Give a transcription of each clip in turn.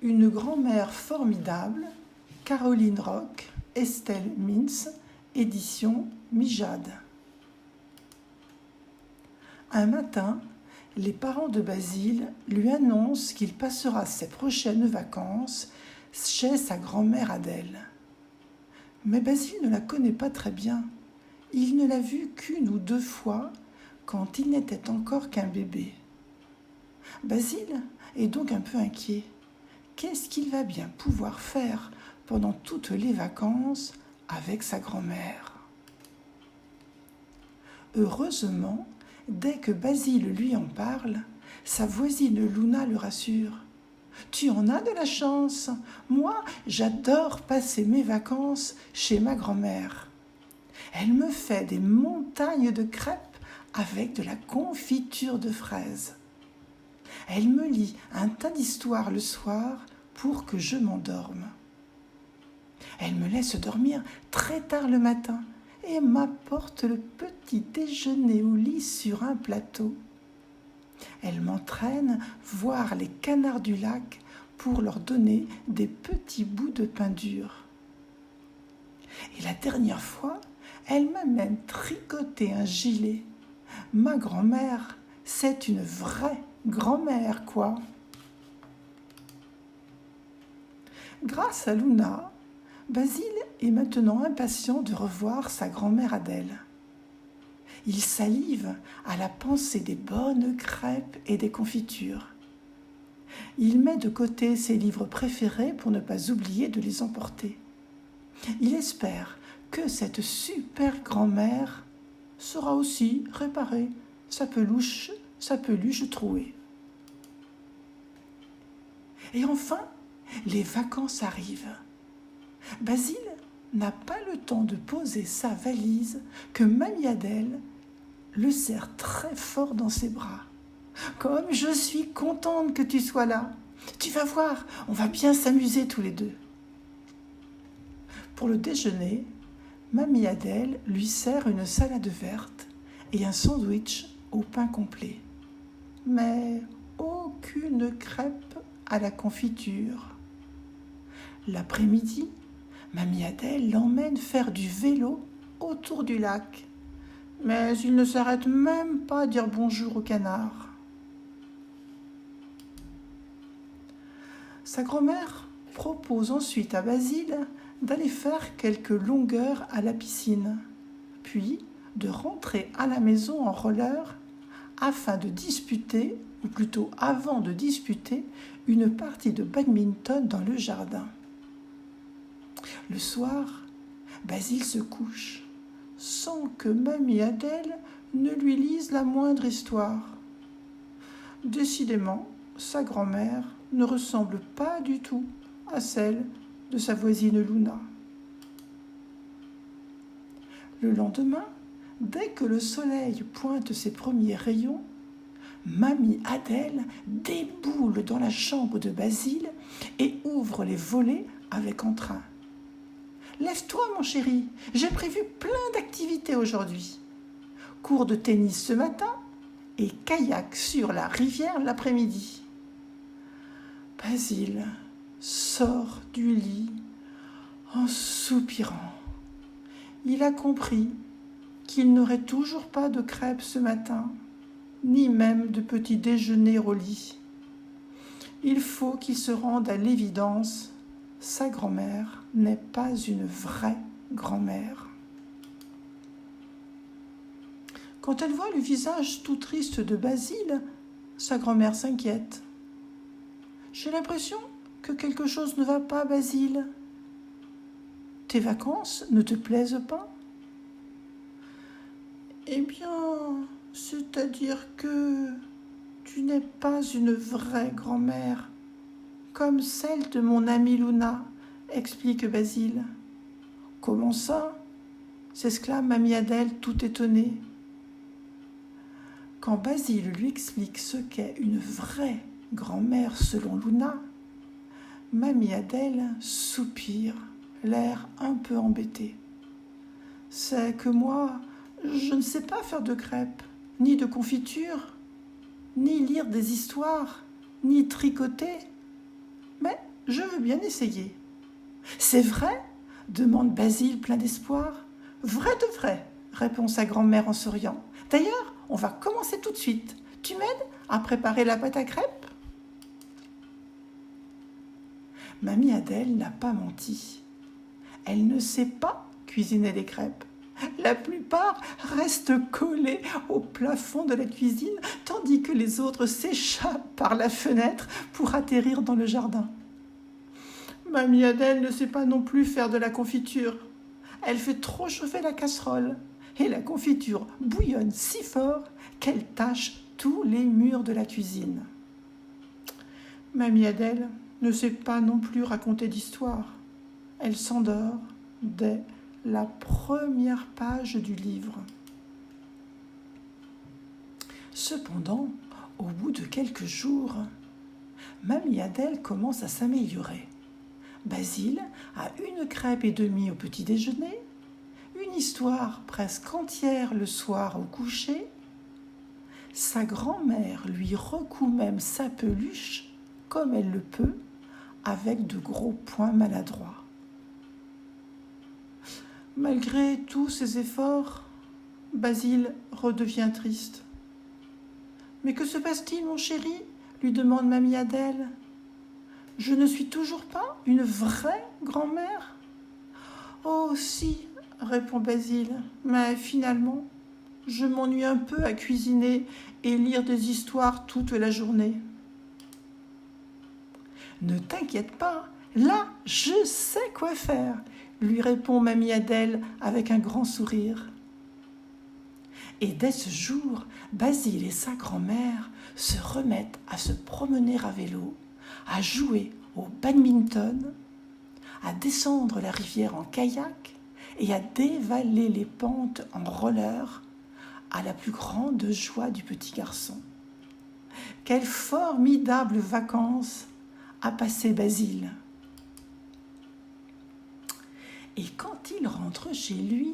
Une grand-mère formidable, Caroline Rock, Estelle Mintz, édition Mijade. Un matin, les parents de Basile lui annoncent qu'il passera ses prochaines vacances chez sa grand-mère Adèle. Mais Basile ne la connaît pas très bien. Il ne l'a vue qu'une ou deux fois quand il n'était encore qu'un bébé. Basile est donc un peu inquiet. Qu'est-ce qu'il va bien pouvoir faire pendant toutes les vacances avec sa grand-mère ? Heureusement, dès que Basile lui en parle, sa voisine Luna le rassure. « Tu en as de la chance. Moi, j'adore passer mes vacances chez ma grand-mère. Elle me fait des montagnes de crêpes avec de la confiture de fraises. Elle me lit un tas d'histoires le soir pour que je m'endorme. Elle me laisse dormir très tard le matin et m'apporte le petit déjeuner au lit sur un plateau. Elle m'entraîne voir les canards du lac pour leur donner des petits bouts de pain dur. Et la dernière fois, elle m'a même tricoté un gilet. Ma grand-mère, c'est une vraie grand-mère, quoi. » Grâce à Luna, Basile est maintenant impatient de revoir sa grand-mère Adèle. Il salive à la pensée des bonnes crêpes et des confitures. Il met de côté ses livres préférés pour ne pas oublier de les emporter. Il espère que cette super grand-mère saura aussi réparer sa peluche trouée. Et enfin, les vacances arrivent. Basile n'a pas le temps de poser sa valise que Mamie Adèle le serre très fort dans ses bras. « Comme je suis contente que tu sois là. Tu vas voir, on va bien s'amuser tous les deux. » Pour le déjeuner, Mamie Adèle lui sert une salade verte et un sandwich au pain complet. Mais aucune crêpe à la confiture. L'après-midi, Mamie Adèle l'emmène faire du vélo autour du lac. Mais il ne s'arrête même pas à dire bonjour aux canards. Sa grand-mère propose ensuite à Basile d'aller faire quelques longueurs à la piscine, puis de rentrer à la maison en roller afin de disputer, ou plutôt avant de disputer, une partie de badminton dans le jardin. Le soir, Basile se couche sans que Mamie Adèle ne lui lise la moindre histoire. Décidément, sa grand-mère ne ressemble pas du tout à celle de sa voisine Luna. Le lendemain, dès que le soleil pointe ses premiers rayons, Mamie Adèle déboule dans la chambre de Basile et ouvre les volets avec entrain. « Lève-toi, mon chéri, j'ai prévu plein d'activités aujourd'hui. Cours de tennis ce matin et kayak sur la rivière l'après-midi. » Basile sort du lit en soupirant. Il a compris qu'il n'aurait toujours pas de crêpes ce matin, ni même de petit déjeuner au lit. Il faut qu'il se rende à l'évidence, sa grand-mère n'est pas une vraie grand-mère. Quand elle voit le visage tout triste de Basile, sa grand-mère s'inquiète. « J'ai l'impression que quelque chose ne va pas, Basile. Tes vacances ne te plaisent pas ?»« Eh bien, c'est-à-dire que tu n'es pas une vraie grand-mère, comme celle de mon amie Luna, » explique Basile. « Comment ça ?» s'exclame Mamie Adèle tout étonnée. Quand Basile lui explique ce qu'est une vraie grand-mère selon Luna, Mamie Adèle soupire, l'air un peu embêté. « C'est que moi, je ne sais pas faire de crêpes, ni de confiture, ni lire des histoires, ni tricoter. Mais je veux bien essayer. C'est vrai ? Demande Basile plein d'espoir. Vrai de vrai, répond sa grand-mère en souriant. D'ailleurs, on va commencer tout de suite. Tu m'aides à préparer la pâte à crêpes ? Mamie Adèle n'a pas menti. Elle ne sait pas cuisiner des crêpes. La plupart restent collés au plafond de la cuisine, tandis que les autres s'échappent par la fenêtre pour atterrir dans le jardin. Mamie Adèle ne sait pas non plus faire de la confiture. Elle fait trop chauffer la casserole et la confiture bouillonne si fort qu'elle tache tous les murs de la cuisine. Mamie Adèle ne sait pas non plus raconter d'histoire. Elle s'endort dès la première page du livre. Cependant, au bout de quelques jours, Mamie Adèle commence à s'améliorer. Basile a 1 crêpe et demie au petit déjeuner, une histoire presque entière le soir au coucher. Sa grand-mère lui recoue même sa peluche comme elle le peut, avec de gros poings maladroits. Malgré tous ses efforts, Basile redevient triste. « Mais que se passe-t-il, mon chéri ?» lui demande Mamie Adèle. « Je ne suis toujours pas une vraie grand-mère ?»« Oh, si, » répond Basile, « mais finalement, je m'ennuie un peu à cuisiner et lire des histoires toute la journée. » « Ne t'inquiète pas, là, je sais quoi faire !» lui répond Mamie Adèle avec un grand sourire. Et dès ce jour, Basile et sa grand-mère se remettent à se promener à vélo, à jouer au badminton, à descendre la rivière en kayak et à dévaler les pentes en roller, à la plus grande joie du petit garçon. Quelles formidables vacances a passé Basile! Et quand il rentre chez lui,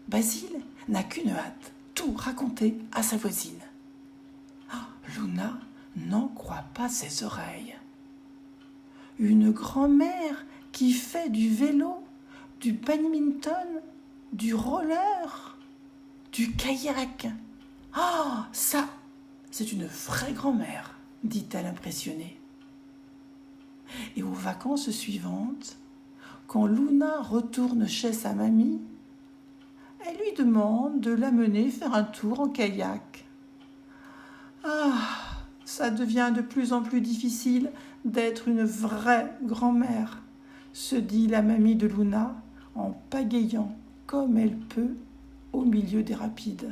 Basile n'a qu'une hâte, tout raconter à sa voisine. Luna n'en croit pas ses oreilles. Une grand-mère qui fait du vélo, du badminton, du roller, du kayak. Ça, c'est une vraie grand-mère, dit-elle impressionnée. Et aux vacances suivantes, quand Luna retourne chez sa mamie, elle lui demande de l'amener faire un tour en kayak. Ça devient de plus en plus difficile d'être une vraie grand-mère, se dit la mamie de Luna en pagayant comme elle peut au milieu des rapides.